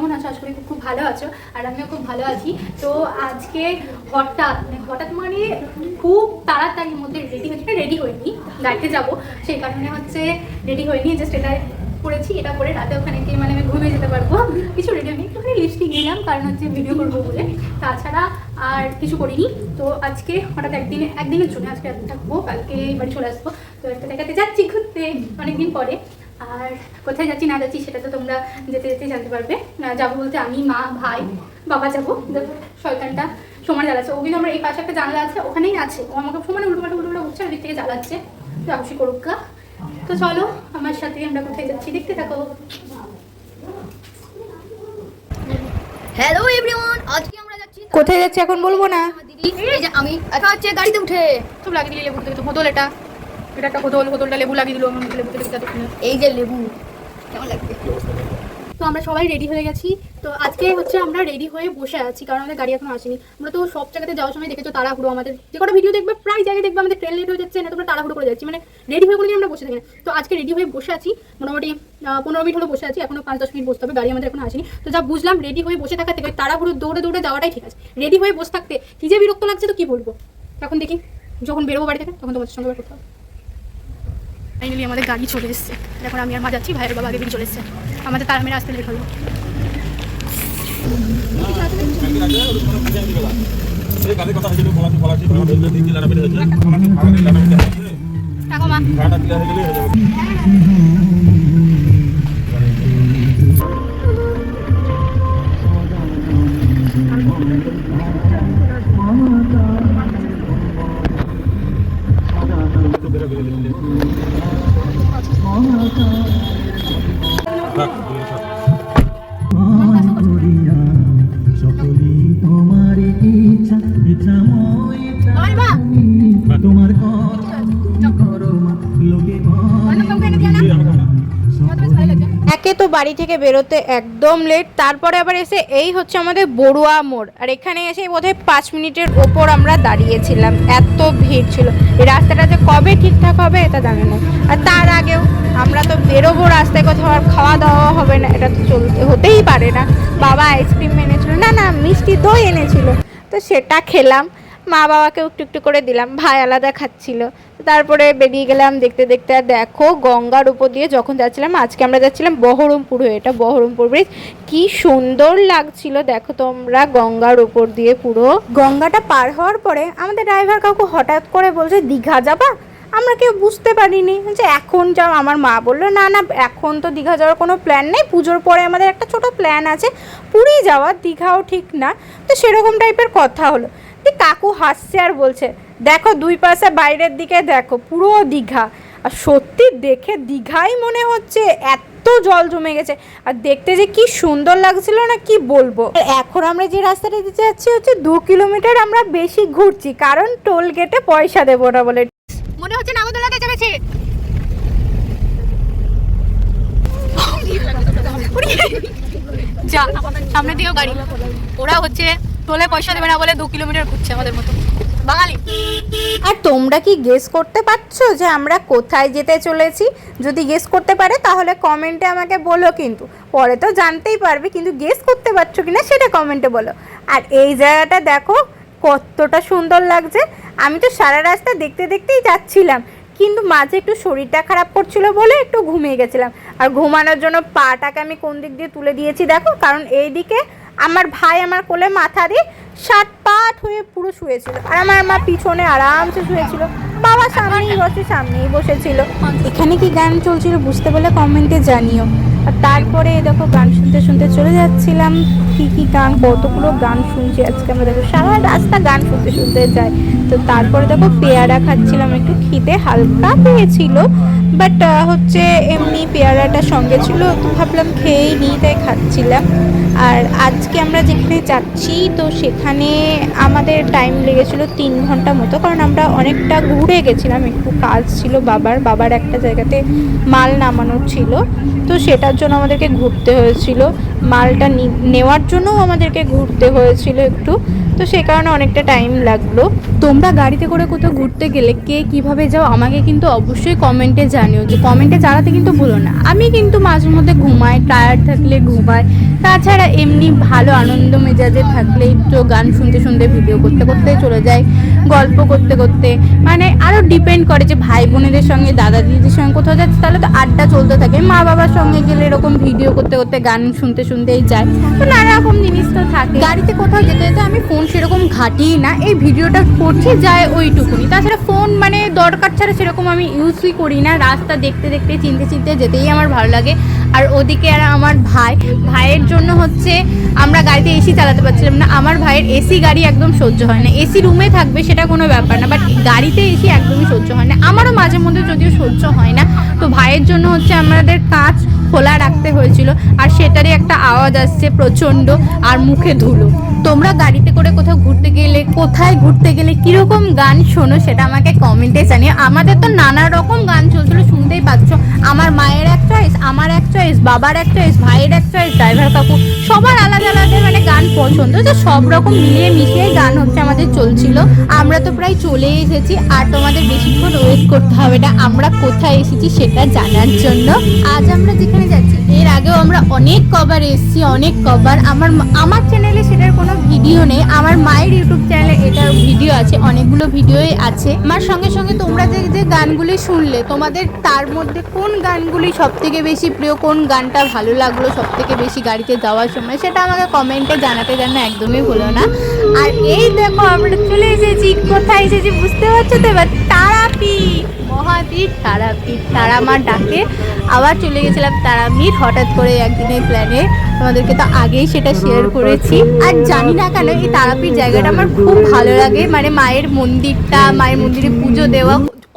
কেমন আছো? আশা করি খুব ভালো আছো, আর আমিও খুব ভালো আছি। তো আজকে হঠাৎ মানে খুব তাড়াতাড়ির মধ্যে রেডি হচ্ছে, রেডি হইনি, গাড়িতে যাবো সেই কারণে হচ্ছে রেডি হইনি, জাস্ট এটা পরেছি। এটা পরে রাতে ওখানে গিয়ে মানে আমি ঘুমিয়ে যেতে পারবো, কিছু রেডি হয়নি, একটুখানি লিপস্টিক নিলাম কারণ হচ্ছে ভিডিও করবো বলে, তাছাড়া আর কিছু করিনি। তো আজকে হঠাৎ একদিনের জন্য আজকে রাতে থাকবো, কালকে বাড়ি চলে আসবো। তো একটা জায়গাতে যাচ্ছি ঘুরতে অনেকদিন পরে, আর কোথায় যাচ্ছি না যাচ্ছি সেটা তো তোমরা যেতে যেতে জানতে পারবে। যাবো বলতে আমি, মা, ভাই, বাবা যাবো। শয়তানটা সমান জ্বালাচ্ছে, ও কিন্তু আমার এই পাশে একটা জানলা আছে, ওখানেই আছে, ও আমাকে সমানে উল্টোপাল্টা উঠছে, আর দিক থেকে জ্বালাচ্ছে, তো অবশ্যই করুক। তো চলো আমার সাথে আমরা কোথায় যাচ্ছি দেখতে থাকো। হ্যালো এভরিওয়ান, আজকে আমরা যাচ্ছি কোথায় যাচ্ছি এখন বলবো না দিদি। এই যে আমি একা হচ্ছে গাড়িতে উঠে সব লাগিয়ে দিলে, লেবু তো বোতল, এটা একটা বোতলটা লেবু লাগিয়ে দিল আমার লেবু থেকে। এই যে লেবু কেমন লাগবে। তো আমরা সবাই রেডি হয়ে গেছি। তো আজকে হচ্ছে আমরা রেডি হয়ে বসে আছি কারণ আমাদের গাড়ি এখনো আসেনি। আমরা তো সব জায়গাতে যাওয়ার সময় দেখেছো তাড়াহুড়ো, আমাদের যে কটা ভিডিও দেখবে প্রায় জায়গায় দেখবে আমাদের ট্রেন লেট হয়ে যাচ্ছে, না তোমরা তাড়াহুড়ো করে যাচ্ছি, মানে রেডি হয়ে কোনোদিন আমরা বসে থাকি না। তো আজকে রেডি হয়ে বসে আছি, মোটামুটি 15 মিনিট হলো বসে আছি, এখনো 5-10 মিনিট বসতে হবে, গাড়ি আমাদের এখনো আসেনি। তো যা বুঝলাম রেডি হয়ে বসে থাকার থেকে তাড়াহুড়ো দৌড়ে দৌড়ে যাওয়াটাই ঠিক আছে। রেডি হয়ে বসে থাকতে কি যে বিরক্ত লাগছে তো কি বলবো। এখন দেখি যখন বেরোবো বাড়ি থেকে তখন তোমাদের সঙ্গে করতে হবে। ফাইনালি আমাদের গাড়ি চলে এসছে, এখন আমি আর মা যাচ্ছি, ভাইয়ের বাবা আগে বেরিয়ে চলে এসছে, আমাদের তারা মেরে আসতে লেট হলো। একে তো বাড়ি থেকে বেরোতে একদম লেট, তারপরে আবার এসে এই হচ্ছে আমাদের বড়ুয়া মোড়, আর এখানে এসে বোধহয় 5 মিনিটের ওপর আমরা দাঁড়িয়েছিলাম, এত ভিড় ছিল। এই রাস্তাটা যে কবে ঠিকঠাক হবে এটা জানি না। আর তার আগেও আমরা তো বেরোবো রাস্তায়, কোথাও আর খাওয়া দাওয়া হবে না, এটা তো হতেই পারে না। বাবা আইসক্রিম এনেছিল, না মিষ্টি দই এনেছিল, তো সেটা খেলাম, মা বাবাকেও একটু একটু করে দিলাম, ভাই আলাদা খাচ্ছিল। তারপরে বেরিয়ে গেলাম দেখতে দেখতে। আর দেখো গঙ্গার উপর দিয়ে যখন যাচ্ছিলাম, আজকে আমরা যাচ্ছিলাম বহরমপুর হয়ে, এটা বহরমপুর ব্রিজ, কি সুন্দর লাগছিল দেখো তোমরা গঙ্গার উপর দিয়ে। পুরো গঙ্গাটা পার হওয়ার পরে আমাদের ড্রাইভার কাকু হঠাৎ করে বলছে দীঘা যাবা। আমরা কেউ বুঝতে পারিনি যে এখন যাও। আমার মা বললো না এখন তো দীঘা যাওয়ার কোনো প্ল্যান নেই, পুজোর পরে আমাদের একটা ছোট প্ল্যান আছে পুরী যাওয়ার, দীঘাও ঠিক না। তো সেরকম টাইপের কথা হলো। কাকু হাসছে আর বলছে দেখো দুই পাশে বাইরের দিকে দেখো পুরো দীঘা। আর সত্যি দেখে দীঘাই মনে হচ্ছে, এত জল জমে গেছে, আর দেখতে যে কি সুন্দর লাগছিল না কি বলবো। এখন আমরা যে রাস্তাটা দিতে যাচ্ছি হচ্ছে 2 কিলোমিটার আমরা বেশি ঘুরছি, কারণ টোল গেটে পয়সা দেবো না বলে। মনে হচ্ছে নাগরদোলাতে চেপেছে। যা সামনে দিকেও গাড়ি, ওরা হচ্ছে টোলে পয়সা দেবে না বলে 2 কিলোমিটার ঘুরছে আমাদের মতো বাঙালি। আর তোমরা কি গেস করতে পারছো যে আমরা কোথায় যেতে চলেছি? যদি গেস করতে পারে তাহলে কমেন্টে আমাকে বলো, কিন্তু পরে তো জানতেই পারবে, কিন্তু গেস করতে পারছো কিনা সেটা কমেন্টে বলো। আর এই জায়গাটা দেখো কতটা সুন্দর লাগছে। আমি তো সারা রাস্তা দেখতে দেখতেই যাচ্ছিলাম, কিন্তু মাঝে একটু শরীরটা খারাপ করছিল বলে একটু ঘুমিয়ে গেছিলাম। আর ঘুমানোর জন্য পাটাকে আমি কোন দিক দিয়ে তুলে দিয়েছি দেখো, কারণ এই দিকে আমার ভাই আমার কোলে মাথা দিয়ে শাটপাট হয়ে পুরো শুয়েছিল, আর আমার মা পিছনে আরামসে শুয়েছিল, বাবা সামনেই বসেছিল। এখানে কি গান চলছিল বুঝতে পারলে কমেন্টে জানিও। আর তারপরে দেখো গান শুনতে শুনতে চলে যাচ্ছিলাম, কি গান, কতগুলো গান শুনছি আজকে আমরা, দেখো সারা রাস্তা গান শুনতে শুনতে যাই। তো তারপরে দেখো পেয়ারা খাচ্ছিলাম, একটু খিদে হালকা পেয়েছিল, বাট হচ্ছে এমনি পেয়ারাটা সঙ্গে ছিল, তো ভাবলাম খেয়েই নিই, তাই খাচ্ছিলাম। আর আজকে আমরা যেখানে যাচ্ছি তো সেখানে আমাদের টাইম লেগেছিল 3 ঘন্টা মতো, কারণ আমরা অনেকটা ঘুরে গেছিলাম, একটু কাজ ছিল বাবার একটা জায়গাতে মাল নামানোর ছিল, তো সেটার জন্য আমাদেরকে ঘুরতে হয়েছিল, মালটা নেওয়ার জন্যও আমাদেরকে ঘুরতে হয়েছিল একটু, তো সে কারণে অনেকটা টাইম লাগলো। তোমরা গাড়িতে করে কোথাও ঘুরতে গেলে কে কিভাবে যাও আমাকে কিন্তু অবশ্যই কমেন্টে জানিও, যে কমেন্টে জানাতে কিন্তু ভুলো না। আমি কিন্তু মাঝে মধ্যে ঘুমাই, টায়ার্ড থাকলে ঘুমাই, তাছাড়া এমনি ভালো আনন্দ মেজাজে থাকলেই তো গান শুনতে শুনতে ভিডিও করতে করতে চলে যায়, গল্প করতে করতে। মানে আরও ডিপেন্ড করে যে ভাই বোনেদের সঙ্গে দাদা দিদিদের সঙ্গে কোথাও যাচ্ছে তাহলে তো আড্ডা চলতে থাকে, মা বাবার সঙ্গে গেলে এরকম ভিডিও করতে করতে গান শুনতে শুনতেই যায়। তো নানা রকম জিনিস তো থাকে। গাড়িতে কোথাও যেতে যেতে আমি ফোন সেরকম ঘাটিই না, এই ভিডিওটা করছি যায় ওইটুকুনি। তাছাড়া ফোন মানে দরকার ছাড়া সেরকম আমি ইউজই করি না। রাস্তা দেখতে দেখতে চিনতে চিনতে যেতেই আমার ভালো লাগে। আর ওদিকে আর আমার ভাইয়ের জন্য হচ্ছে আমরা গাড়িতে এসি চালাতে পারছিলাম না। আমার ভাইয়ের এসি গাড়ি একদম সহ্য হয় না, এসি রুমে থাকবে সেটা কোনো ব্যাপার না, বাট গাড়িতে এসি একদমই সহ্য হয় না। আমারও মাঝে মধ্যে যদিও সহ্য হয় না। তো ভাইয়ের জন্য হচ্ছে আমাদের কাঁচ খোলা রাখতে হয়েছিল, আর সেটারই একটা আওয়াজ আসছে প্রচণ্ড, আর মুখে ধুলো। তোমরা গাড়িতে করে কোথাও ঘুরতে গেলে, কোথায় ঘুরতে গেলে কীরকম গান শোনো সেটা আমাকে কমেন্টে জানিও। আমাদের তো নানা রকম গান চলছিল, শুনতেই পাচ্ছ। আমার মায়ের এক চয়েস, আমার এক চয়েস, বাবার এক চয়েস, ভাইয়ের এক চয়েস, ড্রাইভার কাকু সবার আলাদা আলাদা মানে গান পছন্দ। তো সব রকম মিলিয়ে মিশিয়ে গান হচ্ছে আমাদের চলছিল। আমরা তো প্রায় চলে এসেছি, আর তোমাদের বেশিক্ষণ ওয়েট করতে হবে না আমরা কোথায় এসেছি সেটা জানার জন্য। আজ আমরা যেখানে যাচ্ছি, এর আগেও আমরা অনেক কবার এসেছি, অনেক কবার। আমার চ্যানেলে সেটার কোনো ভিডিও নেই, আমার মায়ের ইউটিউব চ্যানেলে এটার ভিডিও আছে, অনেকগুলো ভিডিওই আছে। আমার সঙ্গে সঙ্গে তোমরা যে গানগুলি শুনলে, তোমাদের তার মধ্যে কোন গানগুলি সব থেকে বেশি প্রিয়, কোন গানটা ভালো লাগলো সব থেকে বেশি গাড়িতে যাওয়ার সময়, সেটা আমাকে কমেন্টে জানাতে একদমই ভুলো না। আর এই দেখো আমরা চলে এসেছি, কোথায় এসেছি বুঝতে পারছো তো এবার? তারাপীঠ, মহাপীঠ তারাপীঠ। তারা মার ডাকে আবার চলে গেছিলাম তারাপীঠ হঠাৎ করে একদিনের প্ল্যানে। তোমাদেরকে তো আগেই সেটা শেয়ার করেছি। আর জানি না কেন এই তারাপীঠ জায়গাটা আমার খুব ভালো লাগে। মানে মায়ের মন্দিরটা, মায়ের মন্দিরে পুজো দেওয়া,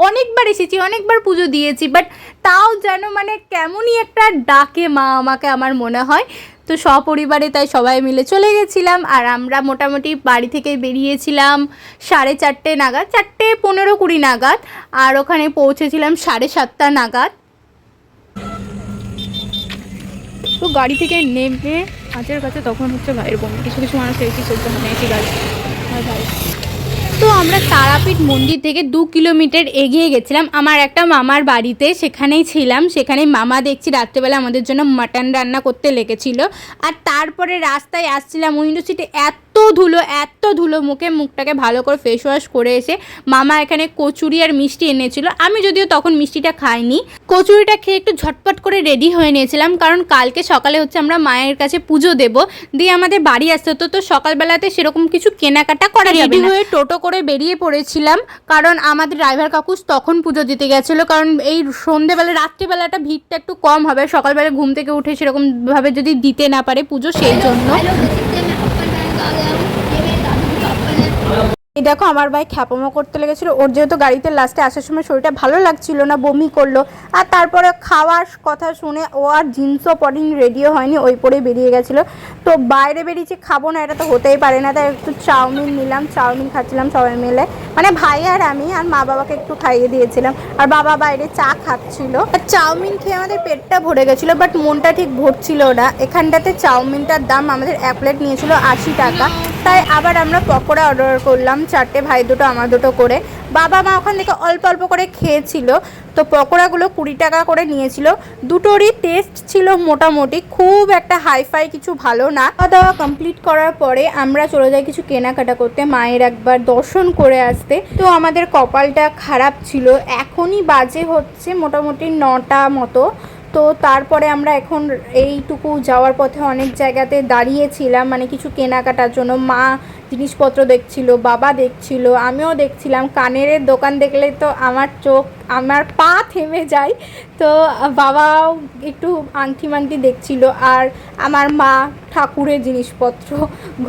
অনেকবার এসেছি, অনেকবার পুজো দিয়েছি, বাট তাও যেন মানে কেমনই একটা ডাকে মা আমাকে, আমার মনে হয়। তো সপরিবারে তাই সবাই মিলে চলে গেছিলাম। আর আমরা মোটামুটি বাড়ি থেকে বেরিয়েছিলাম 4:30 নাগাদ, 4:15-20 নাগাদ, আর ওখানে পৌঁছেছিলাম 7:30 নাগাদ। তো গাড়ি থেকে নেমে কাছের কাছে তখন হচ্ছে ভাইয়ের বমি। কিছু কিছু মানুষ এসি সহ্য হয় না এসি গাড়ি। তো আমরা তারাপীঠ মন্দির থেকে 2 কিলোমিটার এগিয়ে গেছিলাম আমার একটা মামার বাড়িতে, সেখানেই ছিলাম। সেখানে মামা দেখছি রাত্রেবেলা আমাদের জন্য মাটন রান্না করতে লেগেছিল। আর তারপরে রাস্তায় আসছিলাম, উইন্ডো সিটে এত ধুলো, মুখটাকে ভালো করে ফেস ওয়াশ করে এসে মামা এখানে কচুরি আর মিষ্টি এনেছিল। আমি যদিও তখন মিষ্টিটা খাইনি, কচুরিটা খেয়ে একটু ঝটপট করে রেডি হয়ে নিয়েছিলাম, কারণ কালকে সকালে হচ্ছে আমরা মায়ের কাছে পুজো দেব, দিয়ে আমাদের বাড়ি আসতে হতো। তো সকালবেলাতে সেরকম কিছু কেনাকাটা করা যাবে না। হয়ে টোটো করে বেরিয়ে পড়েছিলাম, কারণ আমাদের ড্রাইভার কাকু তখন পুজো দিতে গেছিলো। কারণ এই সন্ধ্যেবেলা রাত্রিবেলাটা ভিড়টা একটু কম হবে, সকালবেলা ঘুম থেকে উঠে সেরকম ভাবে যদি দিতে না পারে পুজো, সেই জন্য। এই দেখো আমার ভাই খ্যাপামো করতে লেগেছিলো। ওর যেহেতু গাড়িতে লাস্টে আসার সময় শরীরটা ভালো লাগছিল না, বমি করলো। আর তারপরে খাওয়ার কথা শুনে ও আর জিন্সও পরেনি, রেডিও হয়নি, ওই পরে বেরিয়ে গেছিলো। তো বাইরে বেরিয়েছি, খাবো না এটা তো হতেই পারে না, তাই একটু চাউমিন নিলাম, চাউমিন খাচ্ছিলাম সবাই মিলে, মানে ভাই আর আমি। আর মা বাবাকে একটু খাইয়ে দিয়েছিলাম, আর বাবা বাইরে চা খাচ্ছিল। আর চাউমিন খেয়ে আমাদের পেটটা ভরে গেছিলো, বাট মনটা ঠিক ভরছিল না। এখানটাতে চাউমিনটার দাম আমাদের 1 প্লেট নিয়েছিল 80 টাকা। তাই আবার আমরা পকোড়া অর্ডার করলাম 4টে, ভাই 2টো আমার 2টো করে। বাবা মা ওখান থেকে অল্প অল্প করে খেয়েছিল। তো পকোড়াগুলো 20 টাকা করে নিয়েছিল। দুটোরই টেস্ট ছিল মোটামুটি, খুব একটা হাইফাই কিছু ভালো না। খাওয়া দাওয়া কমপ্লিট করার পরে আমরা চলে যাই কিছু কেনাকাটা করতে, মায়ের একবার দর্শন করে আসতে। তো আমাদের কপালটা খারাপ ছিল, এখনই বাজে হচ্ছে মোটামুটি 9টা মতো। তো তারপরে আমরা এখন এইটুকু যাওয়ার পথে অনেক জায়গাতে দাঁড়িয়েছিলাম, মানে কিছু কেনাকাটার জন্য। মা জিনিসপত্র দেখছিল, বাবা দেখছিল, আমিও দেখছিলাম। কানের দোকান দেখলে তো আমার পা থেমে যায়। তো বাবাও একটু আংটি দেখছিল, আর আমার মা ঠাকুরের জিনিসপত্র,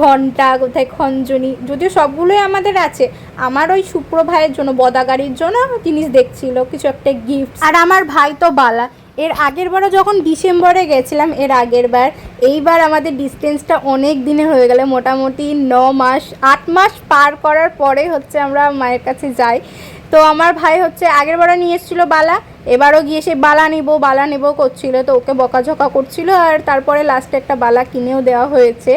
ঘন্টা, কোথায় খঞ্জনি, যদিও সবগুলোই আমাদের আছে। আমার ওই সুপ্র ভাইয়ের জন্য, বদাগাড়ির জন্য জিনিস দেখছিল, কিছু একটা গিফট। আর আমার ভাই তো বালা। এর আগের বারও যখন ডিসেম্বরে গেছিলাম, এর আগের বার, এইবার আমাদের ডিস্টেন্সটা অনেক দিনের হয়ে গেলে, মোটামুটি 8 মাস পার করার পরে হচ্ছে আমরা মায়ের কাছে যাই। তো আমার ভাই হচ্ছে আগের বারও নিয়ে এসেছিলো বালা, এবারও গিয়ে সে বালা নেবো করছিল। তো ওকে বকাঝকা করছিল, আর তারপরে লাস্টে একটা বালা কিনেও দেওয়া হয়েছে।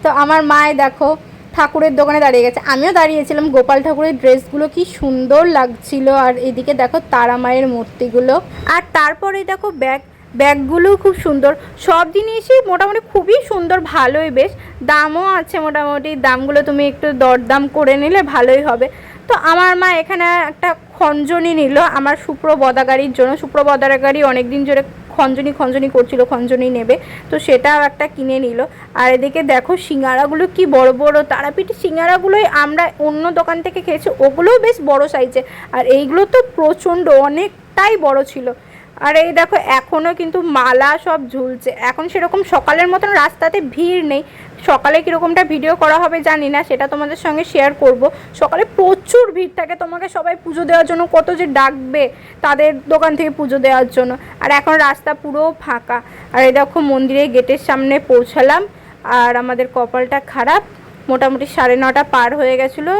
তো আমার মায় দেখো ঠাকুরের দোকানে দাঁড়িয়ে গেছে, আমিও দাঁড়িয়েছিলাম। গোপাল ঠাকুরের ড্রেসগুলো কি সুন্দর লাগছিল। আর এদিকে দেখো তারা মায়ের মূর্তিগুলো। আর তারপরে দেখো ব্যাগ, ব্যাগগুলোও খুব সুন্দর, সব জিনিসই মোটামুটি খুবই সুন্দর, ভালোই বেশ, দামও আছে মোটামুটি, দামগুলো তুমি একটু দরদাম করে নিলে ভালোই হবে। তো আমার মা এখানে একটা খঞ্জনি নিল আমার সুপ্রবদাগারির জন্য। সুপ্রবদাগারি অনেক দিন ধরে খঞ্জনি করছিল, খঞ্জনি নেবে, তো সেটাও একটা কিনে নিল। আর এদিকে দেখো সিঙ্গারাগুলো কি বড় বড়, তারাপীঠের সিঙ্গারাগুলোই আমরা অন্য দোকান থেকে খেয়েছি, ওগুলোও বেশ বড় সাইজে, আর এইগুলো তো প্রচণ্ড অনেকটাই বড় ছিল। আর এই দেখো এখনও কিন্তু মালা সব ঝুলছে, এখন সেরকম সকালের মতন রাস্তাতে ভিড় নেই। সকালে কীরকমটা ভিডিও করা হবে জানি না, সেটা তোমাদের সঙ্গে শেয়ার করব। সকালে প্রচুর ভিড় থাকে, তোমাকে সবাই পুজো দেওয়ার জন্য কত যে ডাকবে তাদের দোকান থেকে পুজো দেওয়ার জন্য। আর এখন রাস্তা পুরো ফাঁকা। আর এই দেখো মন্দিরের গেটের সামনে পৌঁছালাম, আর আমাদের কপালটা খারাপ, মোটামুটি 9:30 পার হয়ে গেছিলো,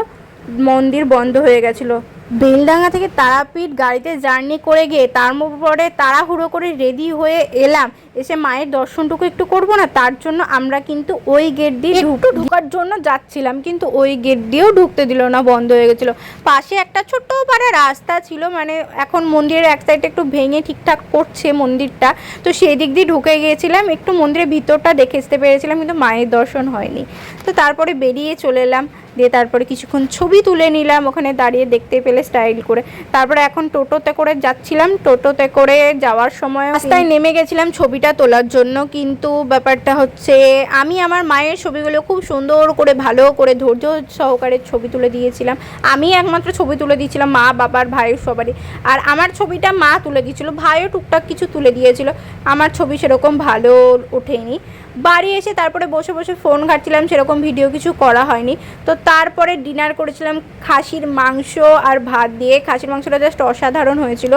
মন্দির বন্ধ হয়ে গেছিলো। বেলডাঙ্গা থেকে তারাপীঠ গাড়িতে জার্নি করে গিয়ে তারপরে তাড়াহুড়ো করে রেডি হয়ে এলাম, এসে মায়ের দর্শনটুকু একটু করব না, তার জন্য আমরা কিন্তু ওই গেট দিয়ে ঢোকার জন্য যাচ্ছিলাম, কিন্তু ওই গেট দিয়েও ঢুকতে দিল না, বন্ধ হয়ে গেছিলো। পাশে একটা ছোট্ট পাড়া রাস্তা ছিল, মানে এখন মন্দিরের এক সাইডে একটু ভেঙে ঠিকঠাক করছে মন্দিরটা, তো সেই দিক দিয়ে ঢুকে গিয়েছিলাম, একটু মন্দিরের ভিতরটা দেখে আসতে পেরেছিলাম, কিন্তু মায়ের দর্শন হয়নি। তো তারপরে বেরিয়ে চলে এলাম, দিয়ে তারপরে কিছুক্ষণ ছবি তুলে নিলাম ওখানে দাঁড়িয়ে, দেখতে পেলে স্টাইল করে। তারপরে এখন টোটোতে করে যাচ্ছিলাম, টোটোতে করে যাওয়ার সময় রাস্তায় নেমে গেছিলাম ছবিটা তোলার জন্য, কিন্তু ব্যাপারটা হচ্ছে আমি আমার মায়ের ছবিগুলো খুব সুন্দর করে ভালো করে ধৈর্য সহকারে ছবি তুলে দিয়েছিলাম। আমি একমাত্র ছবি তুলে দিয়েছিলাম, মা বাবার ভাইয়ের সবারই, আর আমার ছবিটা মা তুলে দিয়েছিল, ভাইও টুকটাক কিছু তুলে দিয়েছিল, আমার ছবি সেরকম ভালো ওঠেনি। বাড়ি এসে তারপরে বসে বসে ফোন ঘাটছিলাম, সেরকম ভিডিও কিছু করা হয়নি। তো তারপরে ডিনার করেছিলাম খাসির মাংস আর ভাত দিয়ে, খাসির মাংসটা জাস্ট অসাধারণ হয়েছিল।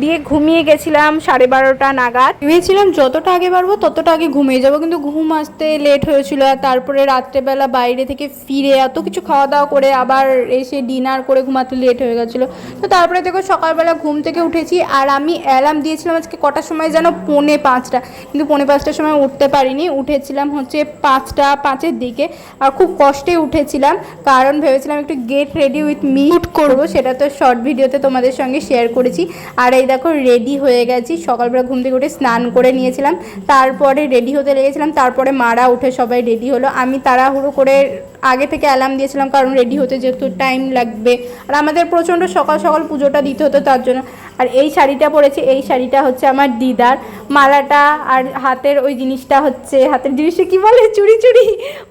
দিয়ে ঘুমিয়ে গেছিলাম 12:30 নাগাদ। ভেবেছিলাম যতটা আগে পারবো ততটা আগে ঘুমিয়ে যাবো, কিন্তু ঘুম আসতে লেট হয়েছিল। আর তারপরে রাত্রেবেলা বাইরে থেকে ফিরে এত কিছু খাওয়া দাওয়া করে আবার এসে ডিনার করে ঘুমাতে লেট হয়ে গেছিলো। তো তারপরে দেখো সকালবেলা ঘুম থেকে উঠেছি, আর আমি অ্যালার্ম দিয়েছিলাম আজকে কটার সময় যেন 4:45, কিন্তু 4:45টার সময় উঠতে পারিনি, উঠেছিলাম হচ্ছে 5:05-এর দিকে। আর খুব কষ্টে উঠেছিলাম, কারণ ভেবেছিলাম একটু গেট রেডি উইথ মি করবো, সেটা তো শর্ট ভিডিওতে তোমাদের সঙ্গে শেয়ার করেছি। আর এই দেখো রেডি হয়ে গেছি, সকালবেলা ঘুম থেকে উঠে স্নান করে নিয়েছিলাম, তারপরে রেডি হতে লেগেছিলাম, তারপরে মারা উঠে সবাই রেডি হলো। আমি তাড়াহুড়ো করে আগে থেকে অ্যালার্ম দিয়েছিলাম, কারণ রেডি হতে যেহেতু টাইম লাগবে, আর আমাদের প্রচণ্ড সকাল সকাল পুজোটা দিতে হতো তার জন্য। আর এই শাড়িটা পরেছি, এই শাড়িটা হচ্ছে আমার দিদার, মালাটা আর হাতের ওই জিনিসটা হচ্ছে, হাতের জিনিসটা কী বলে, চুড়ি,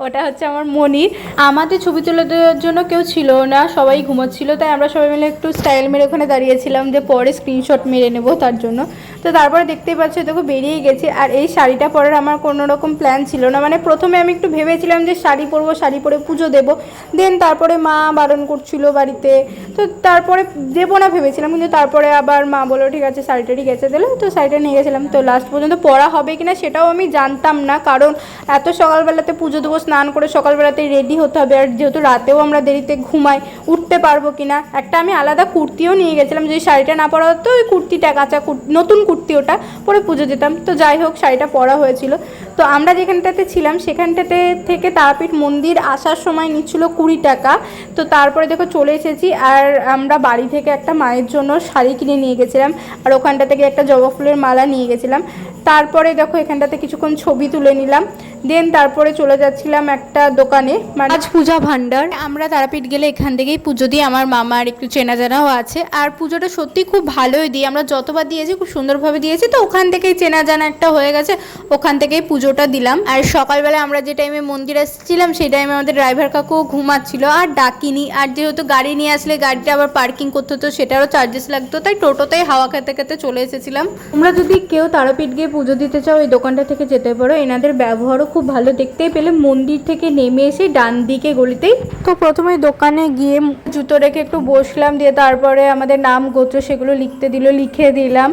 ওটা হচ্ছে আমার মনির। আমাদের ছবি তুলে দেওয়ার জন্য কেউ ছিল না, সবাই ঘুমোচ্ছিল, তাই আমরা সবাই মিলে একটু স্টাইল মেরে ওখানে দাঁড়িয়েছিলাম যে পরে স্ক্রিনশট মেরে নেবো তার জন্য। তো তারপরে দেখতেই পাচ্ছ দেখো বেরিয়ে গেছি। আর এই শাড়িটা পরার আমার কোনো রকম প্ল্যান ছিল না, মানে প্রথমে আমি একটু ভেবেছিলাম যে শাড়ি পরবো, শাড়ি পরে পুজো দেবো, দেন তারপরে মা বারণ করছিল বাড়িতে, তো তারপরে দেবো না ভেবেছিলাম, কিন্তু তারপরে আবার মা বললো ঠিক আছে শাড়িটা ঠিক আছে দিলো, তো শাড়িটা নিয়ে গেছিলাম। তো লাস্ট পর্যন্ত পরা হবে কিনা সেটাও আমি জানতাম না, কারণ এত সকালবেলাতে পুজো দেবো, স্নান করে সকালবেলাতে রেডি হতে হবে, আর যেহেতু রাতেও আমরা দেরিতে ঘুমাই, উঠতে পারবো কিনা। একটা আমি আলাদা কুর্তিও নিয়ে গেছিলাম, যদি শাড়িটা না পরা হতো ওই কুর্তিটা, কাঁচা নতুন কুর্তি, ওটা পরে পুজো দিতাম। তো যাই হোক শাড়িটা পরা হয়েছিল। তো আমরা যেখানটাতে ছিলাম সেখানটাতে থেকে তারাপীঠ মন্দির আসার সময় নিচ্ছিল 20 টাকা। তো তারপরে দেখো চলে এসেছি, আর আমরা বাড়ি থেকে একটা মায়ের জন্য শাড়ি কিনে নিয়ে গেছিলাম, আর ওখানটা থেকে একটা জবা ফুলের মালা নিয়ে গেছিলাম। তারপরে দেখো এখানটাতে কিছুক্ষণ ছবি তুলে নিলাম, দেন তারপরে চলে যাচ্ছিলাম একটা দোকানে, মানে আজ পূজা ভান্ডার। আমরা তারাপীঠ গেলে এখান থেকেই পুজো দিই, আমার মামার একটু চেনা জানাও আছে, আর পুজোটা সত্যি খুব ভালোই দিই, আমরা যতবার দিয়েছি খুব সুন্দরভাবে দিয়েছি। তো ওখান থেকেই চেনা জানা একটা হয়ে গেছে, ওখান থেকেই পুজোটা দিলাম। আর সকালবেলা আমরা যে টাইমে মন্দিরে এসেছিলাম সেই টাইমে আমাদের ড্রাইভার কাকু ঘুমাচ্ছিল, আর ডাকিনি। আর যেহেতু গাড়ি নিয়ে আসলে গাড়িটা আবার পার্কিং করতে হতো, সেটারও চার্জেস লাগতো, তাই টোটোতেই হাওয়া খেতে খেতে চলে এসেছিলাম। তোমরা যদি কেউ তারাপীঠ গিয়ে পুজো দিতে চাও এই দোকানটা থেকে যেতে পারো, এনাদের ব্যবহারও খুব ভালো। দেখতেই পেলে মন্দির থেকে নেমে এসে ডান দিকে গলিতেই। তো প্রথমে দোকানে গিয়ে জুতো রেখে একটু বসলাম, দিয়ে তারপরে আমাদের নাম গোত্র সেগুলো লিখতে দিল, লিখে দিলাম।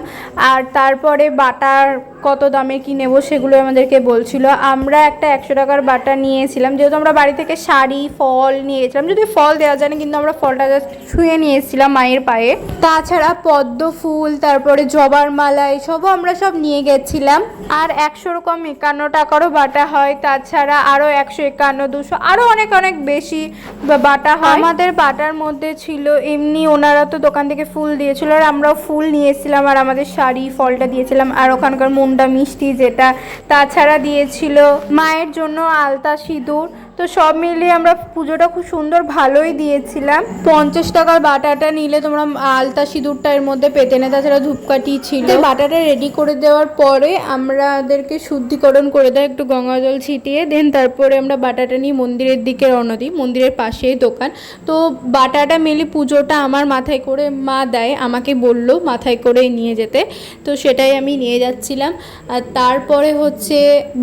আর তারপরে বাটার কত দামে কি নেব সেগুলো আমাদেরকে বলছিল। আমরা একটা 100 টাকার বাটা নিয়েছিলাম, যেহেতু আমরা বাড়ি থেকে শাড়ি ফল নিয়েছিলাম, যদি ফল দেওয়া যায় না কিন্তু আমরা ফলটা জাস্ট ছুঁয়ে নিয়েছিলাম মায়ের পায়ে। তাছাড়া পদ্ম ফুল, তারপরে জবার মালা, এসবও আমরা সব নিয়ে গেছিলাম। আর 100 রকম 51 টাকারও বাটা হয়, তাছাড়া আরও 151, 200 আরও অনেক অনেক বেশি বাটা হয়। আমাদের বাটার মধ্যে ছিল এমনি, ওনারা তো দোকান থেকে ফুল দিয়েছিল আর আমরাও ফুল নিয়েছিলাম, আর আমাদের শাড়ি ফলটা দিয়েছিলাম, আর ওখানকার মুন্ডা মিষ্টি যেটা, তাছাড়া দিয়েছিল মায়ের জন্য আলতা সিঁদুর। তো সব মিলিয়ে আমরা পুজোটা খুব সুন্দর ভালোই দিয়েছিলাম। 50 টাকার বাটাটা নিলে তোমরা আলতা সিঁদুরটা এর মধ্যে পেতে না, তাছাড়া ধূপকাঠি ছিল। বাটাটা রেডি করে দেওয়ার পরে আমাদেরকে শুদ্ধিকরণ করে দেয় একটু গঙ্গা জল ছিটিয়ে, দেন তারপরে আমরা বাটাটা নিয়ে মন্দিরের দিকে রওনা দিই। মন্দিরের পাশেই দোকান। তো বাটাটা মেনলি পুজোটা আমার মাথায় করে মা দেয়, আমাকে বললো মাথায় করে নিয়ে যেতে, তো সেটাই আমি নিয়ে যাচ্ছিলাম। আর তারপরে হচ্ছে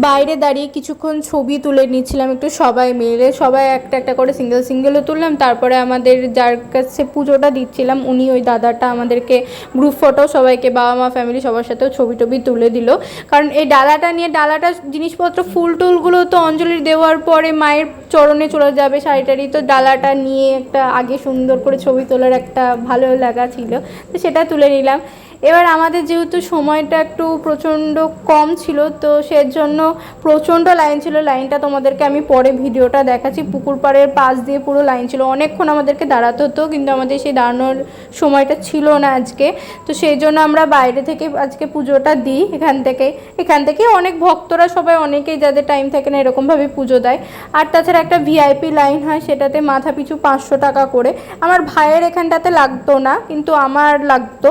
বাইরে দাঁড়িয়ে কিছুক্ষণ ছবি তুলে নিচ্ছিলাম একটু, সবাই মিলে সবাই একটা একটা করে সিঙ্গেলও তুললাম। তারপরে আমাদের যার কাছে পুজোটা দিচ্ছিলাম উনি, ওই দাদাটা আমাদেরকে গ্রুপ ফটো সবাইকে, বাবা মা ফ্যামিলি সবার সাথেও ছবি টবি তুলে দিল। কারণ এই ডালাটা নিয়ে, ডালাটা জিনিসপত্র ফুল টুলগুলো তো অঞ্জলি দেওয়ার পরে মায়ের চরণে চলে যাবে, শাড়িটারি, তো ডালাটা নিয়ে একটা আগে সুন্দর করে ছবি তোলার একটা ভালো লাগা ছিল, তো সেটা তুলে নিলাম। এবার আমাদের যেহেতু সময়টা একটু প্রচণ্ড কম ছিল, তো সেজন্য প্রচণ্ড লাইন ছিল। লাইনটা তোমাদেরকে আমি পরে ভিডিওটা দেখাচ্ছি। পুকুর পাড়ের পাশ দিয়ে পুরো লাইন ছিল, অনেকক্ষণ আমাদেরকে দাঁড়াতে হতো, কিন্তু আমাদের সেই দাঁড়ানোর সময়টা ছিল না আজকে। তো সেই জন্য আমরা বাইরে থেকে আজকে পুজোটা দিই, এখান থেকে অনেক ভক্তরা সবাই, অনেকেই যাদের টাইম থাকে না এরকমভাবে পুজো দেয়। আর তাছাড়া একটা ভিআইপি লাইন হয়, সেটাতে মাথা পিছু 500 টাকা করে। আমার ভাইয়ের এখানটাতে লাগতো না, কিন্তু আমার লাগতো।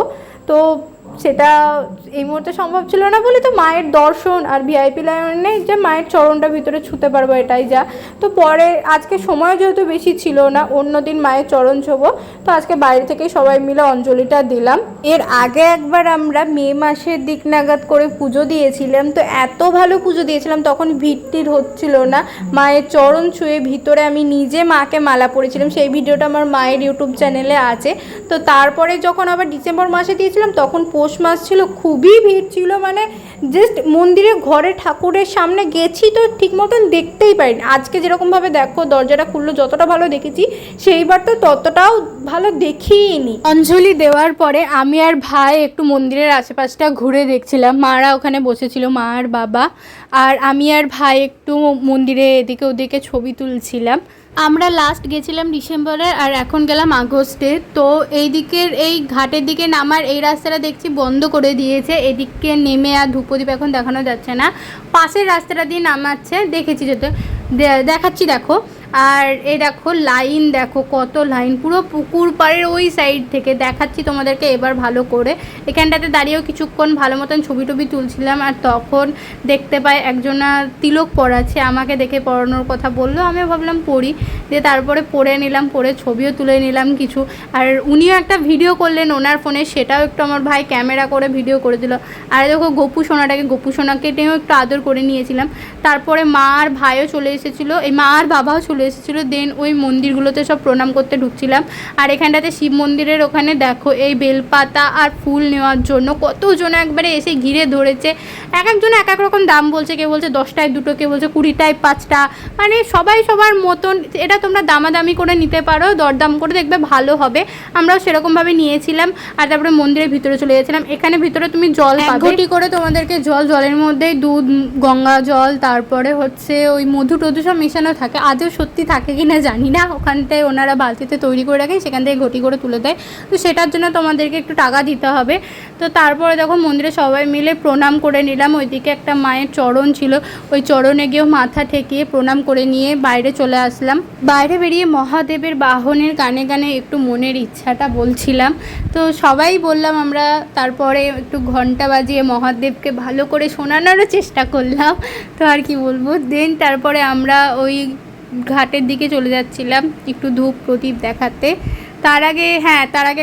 তো সেটা এই মুহূর্তে সম্ভব ছিল না বলে তো মায়ের দর্শন আর ভিআইপি লাইনে যে মায়ের চরণটা ভিতরে ছুঁতে পারবো, এটাই যা। তো পরে আজকে সময় যেহেতু বেশি ছিল না, অন্যদিন মায়ের চরণ ছোবো, তো আজকে বাইরে থেকে সবাই মিলে অঞ্জলিটা দিলাম। এর আগে একবার আমরা মে মাসের দিক নাগাদ করে পুজো দিয়েছিলাম, তো এত ভালো পুজো দিয়েছিলাম, তখন ভিড় হচ্ছিল না। মায়ের চরণ ছুঁয়ে ভিতরে আমি নিজে মাকে মালা পরেছিলাম, সেই ভিডিওটা আমার মায়ের ইউটিউব চ্যানেলে আছে। তো তারপরে যখন আবার ডিসেম্বর মাসে দিয়েছিলাম, তখন পৌষ মাস ছিল, খুবই ভিড় ছিল, মানে জাস্ট মন্দিরে ঘরে ঠাকুরের সামনে গেছি তো ঠিক মতন দেখতেই পারিনি। আজকে যেরকমভাবে দেখো দরজাটা খুললো, যতটা ভালো দেখেছি সেইবার তো ততটাও ভালো দেখিনি। অঞ্জলি দেওয়ার পরে আমি আর ভাই একটু মন্দিরের আশেপাশটা ঘুরে দেখছিলাম, মারা ওখানে বসেছিল, মা আর বাবা, আর আমি আর ভাই একটু মন্দিরে এদিকে ওদিকে ছবি তুলছিলাম। আমরা লাস্ট গেছিলাম ডিসেম্বরে, আর এখন গেলাম আগস্টে। তো এই দিকের এই ঘাটের দিকে নামার এই রাস্তাটা দেখছি বন্ধ করে দিয়েছে, এদিকে নেমে আর ধূপদীপ এখন দেখানো যাচ্ছে না, পাশের রাস্তাটা দিয়ে নামাচ্ছে, দেখেছি যেতে দেখাচ্ছি দেখো। আর এই দেখো লাইন, দেখো কত লাইন, পুরো পুকুর পাড়ের ওই সাইড থেকে দেখাচ্ছি তোমাদেরকে এবার ভালো করে। এখানটাতে দাঁড়িয়েও কিছুক্ষণ ভালো মতন ছবি টবি তুলছিলাম, আর তখন দেখতে পাই একজনা তিলক পরাচ্ছে, আমাকে দেখে পরানোর কথা বললো, আমি ভাবলাম পড়ি, দিয়ে তারপরে পরে নিলাম, পরে ছবিও তুলে নিলাম কিছু। আর উনিও একটা ভিডিও করলেন ওনার ফোনে, সেটাও একটু আমার ভাই ক্যামেরা করে ভিডিও করে দিল। আর দেখো গোপু সোনাকে টেও একটু আদর করে নিয়েছিলাম। তারপরে মা আর ভাইও চলে এসেছিলো, এই মা আর বাবাও চলে এসেছিলো। দেন ওই মন্দিরগুলোতে সব প্রণাম করতে ঢুকছিলাম। আর এখানটাতে শিব মন্দিরের ওখানে দেখো এই বেলপাতা আর ফুল নেওয়ার জন্য কতজন একবারে এসে ঘিরে ধরেছে, এক একজন এক এক রকম দাম বলছে, কেউ বলছে 10টায় 2টো, কেউ বলছে 20টায় 5টা, মানে সবাই সবার মতন। এটা তোমরা দামাদামি করে নিতে পারো, দরদাম করে দেখবে ভালো হবে। আমরাও সেরকমভাবে নিয়েছিলাম। আর তারপরে মন্দিরের ভিতরে চলে গেছিলাম। এখানে ভিতরে তুমি জল পাবে, ঘটি করে তোমাদেরকে জলের মধ্যে দুধ, গঙ্গা জল, তারপরে হচ্ছে ওই মধু টধু সব মেশানো থাকে, আজও সত্যি থাকে কিনা জানি না, ওখানটায় ওনারা বালতিতে তৈরি করে রাখে, সেখান থেকে ঘটি করে তুলে দেয়। তো সেটার জন্য তোমাদেরকে একটু টাকা দিতে হবে। তো তারপরে দেখো মন্দিরে সবাই মিলে প্রণাম করে নিলাম। ওইদিকে একটা মায়ের চরণ ছিল, ওই চরণে গিয়েও মাথা ঠেকিয়ে প্রণাম করে নিয়ে বাইরে চলে আসলাম। বাইরে বেরিয়ে মহাদেবের বাহনের গানে গানে একটু মনের ইচ্ছাটা বলছিলাম। তো সবাই বললাম আমরা, তারপরে একটু ঘন্টা বাজিয়ে মহাদেবকে ভালো করে শোনানোরও চেষ্টা করলাম। তো আর কি বলবো, দেন তারপরে আমরা ওই ঘাটের দিকে চলে যাচ্ছিলাম একটু ধূপ প্রদীপ দেখাতে। তার আগে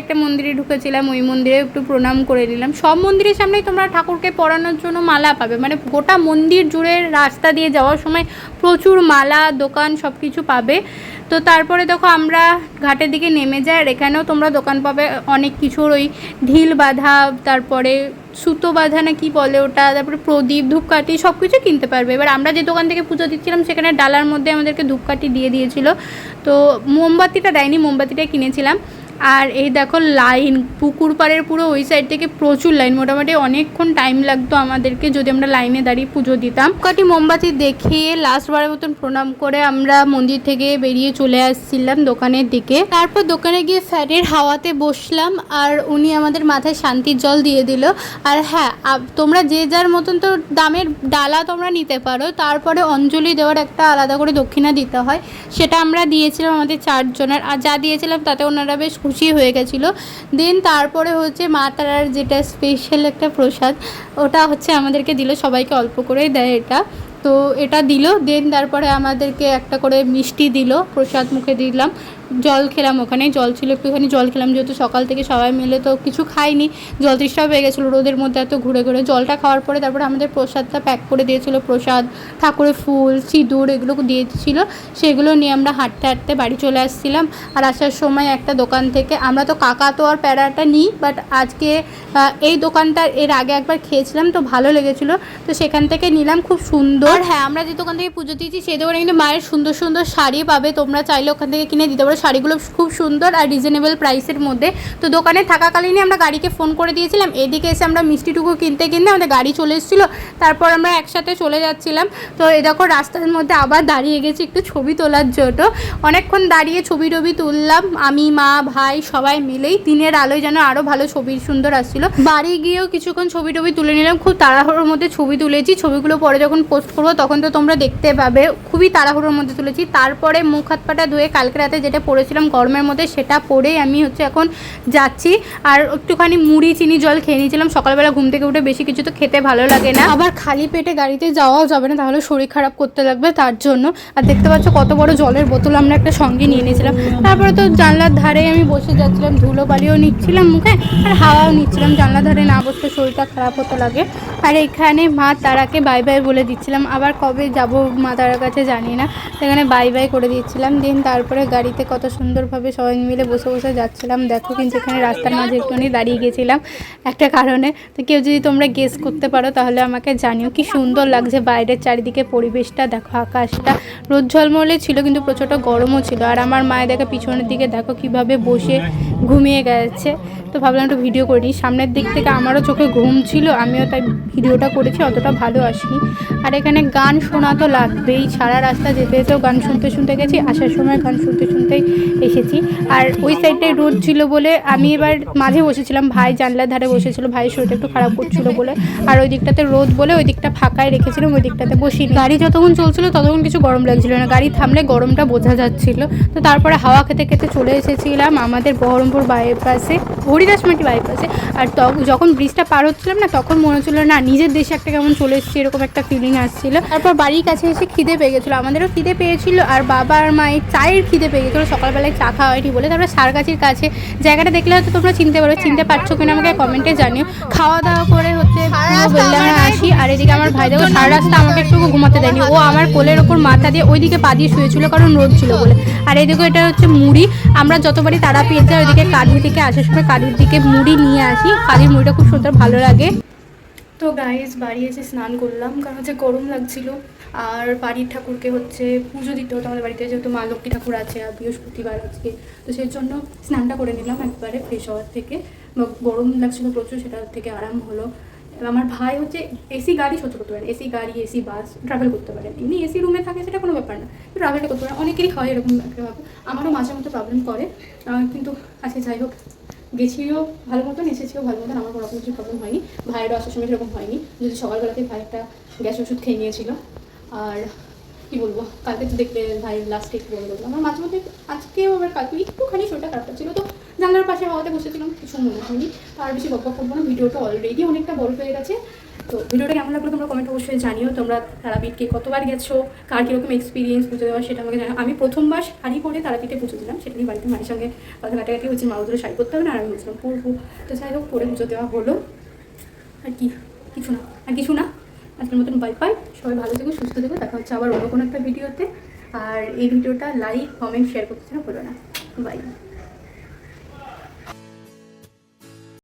একটা মন্দিরে ঢুকেছিলাম, ওই মন্দিরে একটু প্রণাম করে নিলাম। সব মন্দিরের সামনেই তোমরা ঠাকুরকে পরানোর জন্য মালা পাবে, মানে গোটা মন্দির জুড়ে রাস্তা দিয়ে যাওয়ার সময় প্রচুর মালা দোকান সব কিছু পাবে। তো তারপরে দেখো আমরা ঘাটের দিকে নেমে যাই, আর এখানেও তোমরা দোকান পাবে অনেক কিছুর, ওই ঢিল বাঁধা, তারপরে সুতো বাঁধা না কি বলে ওটা, তারপরে প্রদীপ, ধূপকাঠি সব কিছু কিনতে পারবে। এবার আমরা যে দোকান থেকে পুজো দিচ্ছিলাম সেখানে ডালার মধ্যে আমাদেরকে ধূপকাঠি দিয়ে দিয়েছিল, তো মোমবাতিটা দেয়নি, মোমবাতিটা কিনেছিলাম। আর এই দেখো লাইন, পুকুর পাড়ের পুরো ওই সাইড থেকে প্রচুর লাইন, মোটামুটি অনেকক্ষণ টাইম লাগতো আমাদেরকে যদি আমরা লাইনে দাঁড়িয়ে পুজো দিতাম। ধূপকাঠি মোমবাতি দেখিয়ে লাস্টবারের মতন প্রণাম করে আমরা মন্দির থেকে বেরিয়ে চলে আসছিলাম দোকানের দিকে। তারপর দোকানে গিয়ে ফ্যানের হাওয়াতে বসলাম আর উনি আমাদের মাথায় শান্তির জল দিয়ে দিল। আর হ্যাঁ, তোমরা যে যার মতন তো দামের ডালা তোমরা নিতে পারো, তারপরে অঞ্জলি দেওয়ার একটা আলাদা করে দক্ষিণা দিতে হয়, সেটা আমরা দিয়েছিলাম আমাদের 4 জনের। আর যা দিয়েছিলাম তাতে ওনারা বেশ খুশি হয়ে গেছিলো। দেন তারপরে হচ্ছে মা তারার যেটা স্পেশাল একটা প্রসাদ, ওটা হচ্ছে আমাদেরকে দিল, সবাইকে অল্প করেই দেয় এটা, তো এটা দিল। দেন তারপরে আমাদেরকে একটা করে মিষ্টি দিল, প্রসাদ মুখে দিলাম, জল খেলাম, ওখানে জল ছিল একটুখানি জল খেলাম, যেহেতু সকাল থেকে সবাই মিলে তো কিছু খাইনি, জল তৃষ্ণা পেয়ে গেছিলো রোদের মধ্যে এত ঘুরে ঘুরে। জলটা খাওয়ার পরে তারপরে আমাদের প্রসাদটা প্যাক করে দিয়েছিলো, প্রসাদ, ঠাকুরের ফুল, সিঁদুর এগুলো দিয়েছিল, সেগুলো নিয়ে আমরা হাঁটতে হাঁটতে বাড়ি চলে আসছিলাম। আর আসার সময় একটা দোকান থেকে, আমরা তো কাকা তো আর প্যারাটা নিই, বাট আজকে এই দোকানটা এর আগে একবার খেয়েছিলাম তো ভালো লেগেছিলো, তো সেখান থেকে নিলাম, খুব সুন্দর। হ্যাঁ, আমরা যে দোকান থেকে পুজো দিয়েছি সেই দোকানে কিন্তু মায়ের সুন্দর সুন্দর শাড়ি পাবে, তোমরা চাইলে ওখান থেকে কিনে দিতে পারো। শাড়িগুলো খুব সুন্দর আর রিজনেবল প্রাইসের মধ্যে। তো দোকানে থাকাকালীনই আমরা গাড়িকে ফোন করে দিয়েছিলাম, এদিকে এসে আমরা মিষ্টিটুকু কিনতে কিনতে আমাদের গাড়ি চলে এসেছিলো, তারপর আমরা একসাথে চলে যাচ্ছিলাম। তো এই দেখো রাস্তার মধ্যে আবার দাঁড়িয়ে গেছি একটু ছবি তোলার জন্য, অনেকক্ষণ দাঁড়িয়ে ছবি টবি তুললাম আমি, মা, ভাই সবাই মিলেই। দিনের আলোয় যেন আরও ভালো ছবি সুন্দর আসছিলো। বাড়ি গিয়েও কিছুক্ষণ ছবি টবি তুলে নিলাম, খুব তাড়াহুড়োর মধ্যে ছবি তুলেছি, ছবিগুলো পরে যখন পোস্ট করবো তখন তো তোমরা দেখতে পাবে, খুবই তাড়াহুড়োর মধ্যে তুলেছি। তারপরে মুখ হাত পাটা ধুয়ে কালকে রাতে যেটা পরেছিলাম গরমের মধ্যে সেটা পরেই আমি হচ্ছে এখন যাচ্ছি। আর একটুখানি মুড়ি চিনি জল খেয়ে নিয়েছিলাম, সকালবেলা ঘুম থেকে উঠে বেশি কিছু তো খেতে ভালো লাগে না, আবার খালি পেটে গাড়িতে যাওয়াও যাবে না, তাহলে শরীর খারাপ করতে লাগবে, তার জন্য। আর দেখতে পাচ্ছ কত বড় জলের বোতল আমরা একটা সঙ্গে নিয়ে নিয়েছিলাম। তারপরে তো জানলার ধারে আমি বসে যাচ্ছিলাম, ধুলো বালিও নিচ্ছিলাম মুখে আর হাওয়াও নিচ্ছিলাম, জানলার ধারে না বসলে শরীরটা খারাপ হতে লাগে। আর এখানে মা তারাকে বাই বাই বলে দিচ্ছিলাম, আবার কবে যাব মা তারার কাছে জানি না, সেখানে বাই বাই করে দিচ্ছিলাম। দিন তারপরে গাড়িতে কত সুন্দরভাবে সবাই মিলে বসে বসে যাচ্ছিলাম। দেখো কিন্তু এখানে রাস্তার মাঝে একটুখানি দাঁড়িয়ে গেছিলাম একটা কারণে, তো কেউ যদি তোমরা গেস করতে পারো তাহলে আমাকে জানিও। কি সুন্দর লাগছে বাইরের চারিদিকে পরিবেশটা, দেখো আকাশটা রোদ ঝলমলে ছিল কিন্তু প্রচণ্ড গরমও ছিল। আর আমার মায়ের দেখো পিছনের দিকে দেখো কিভাবে বসে ঘুমিয়ে গেছে, তো ভাবলাম একটু ভিডিও করি। সামনের দিক থেকে আমারও চোখে ঘুম ছিল, আমিও তাই ভিডিওটা করেছি, অতটা ভালো আসেনি। আর এখানে গান শোনা তো লাগবেই, সারা রাস্তা যেতে যেতেও গান শুনতে শুনতে গেছি, আসার সময় গান শুনতে শুনতেই এসেছি। আর ওই সাইডটায় রোদ ছিল বলে আমি এবার মাঝে বসেছিলাম, ভাই জানলার ধারে বসেছিল, ভাইয়ের শরীরটা একটু খারাপ করছিল বলে। আর ওই দিকটাতে রোদ বলে ওই দিকটা ফাঁকায় রেখেছিলাম, ওই দিকটাতে বসিনি। গাড়ি যতক্ষণ চলছিল ততক্ষণ কিছু গরম লাগছিল না, গাড়ি থামলে গরমটা বোঝা যাচ্ছিল। তো তারপরে হাওয়া খেতে খেতে চলে এসেছিলাম আমাদের বহরমপুর বাইপাসে, হরিদাসমাটি বাইপাসে। আর যখন ব্রিজটা পার হচ্ছিলাম না, তখন মনে হচ্ছিল না নিজের দেশে একটা কেমন চলে এসেছি, এরকম একটা ফিলিং আসছিল। তারপর বাড়ির কাছে এসে খিদে পেয়ে গেছিলো, আমাদেরও খিদে পেয়েছিল আর বাবা আর মায়ের চায়ের খিদে পেয়ে গেছিলো, সকালবেলায় চা খাওয়া হয়নি বলে। তারপরে সারগাছির কাছে জায়গাটা দেখলে হয়তো তোমরা চিনতে পারো, চিনতে পারছো কিনা আমাকে কমেন্টে জানিও। খাওয়া দাওয়া করে হচ্ছে বললে আমরা আসি। আর এদিকে আমার ভাই দেখো সারা রাস্তা আমাকে একটু ঘুমাতে দেয়নি, ও আমার কোলের ওপর মাথা দিয়ে ওইদিকে পা দিয়ে শুয়েছিল কারণ রোদ ছিল বলে। আর এইদিকে এটা হচ্ছে মুড়ি, আমরা যতবারই তারাপীঠ যাই ওইদিকে কাঁদির দিকে আসার সময় কাঁদির দিকে মুড়ি নিয়ে আসি, কাঁদির মুড়িটা খুব সুন্দর ভালো লাগে। তো গাইস বাড়ি এসে স্নান করলাম কারণ হচ্ছে গরম লাগছিল, আর বাড়ির ঠাকুরকে হচ্ছে পুজো দিতে হতো আমাদের বাড়িতে, যেহেতু মা লক্ষ্মী ঠাকুর আছে আর বৃহস্পতিবার আজকে, তো সেই জন্য স্নানটা করে নিলাম একবারে ফ্রেশ হওয়ার থেকে। গরম লাগছিল প্রচুর, সেটার থেকে আরাম হলো। আমার ভাই হচ্ছে এসি গাড়ি সহ্য করতে পারে, এসি গাড়ি এসি বাস ট্রাভেল করতে পারে, এমনি এসি রুমে থাকে সেটা কোনো ব্যাপার না, ট্রাভেলটা করতে পারে, অনেকেরই হয় এরকম একটা। আমারও মাঝে মধ্যে প্রবলেম করে, কিন্তু আজকে যাই হোক গেছিও ভালো মতন, এসেছিও ভালো মতন, আমার কোনো রকম কিছু প্রবলেম হয়নি। ভাইয়েরও আসার সময় সেরকম হয়নি, যদি সকালবেলাতেই ভাই একটা গ্যাস ওষুধ খেয়ে নিয়েছিল। আর কী বলবো, কালকে তো দেখলে ভাইয়ের লাস্টে একটু বলে বলবো, আমার মাঝে মধ্যে আজকেও আবার কালকে একটুখানি শরীরটা খারাপ ছিল, তো জানলার পাশে হাওয়াতে বসেছিলাম, কিছু মনে হয়নি। তো আর বেশি বকবক করবো না, ভিডিওটা অলরেডি অনেকটা বড় হয়ে গেছে। তো ভিডিওটা কেমন লাগলো তোমরা কমেন্ট অবশ্যই জানিও। তোমরা তারাপীঠকে কতবার গেছো, কার কীরকম এক্সপিরিয়েন্স পুজো দেওয়ার সেটা আমাকে জানাও। আমি প্রথমবার শাড়ি পরে তারাপীঠে পুজো দিলাম, সেটা নিয়ে বাড়িতে মায়ের সঙ্গে কথা কাটাকাটি হচ্ছে, মা ওদের শাড়ি পরতে হবে না, আর আমি বলছিলাম পরবো, তো যাই হোক পরে পুজো দেওয়া হলো। আর কি কিছু না, আজকের মতন বাই বাই, সবাই ভালো থেকো সুস্থ থেকো, দেখা হচ্ছে আবার অন্য কোনো একটা ভিডিওতে। আর এই ভিডিওটা লাইক কমেন্ট শেয়ার করতে ভুলো না, বাই।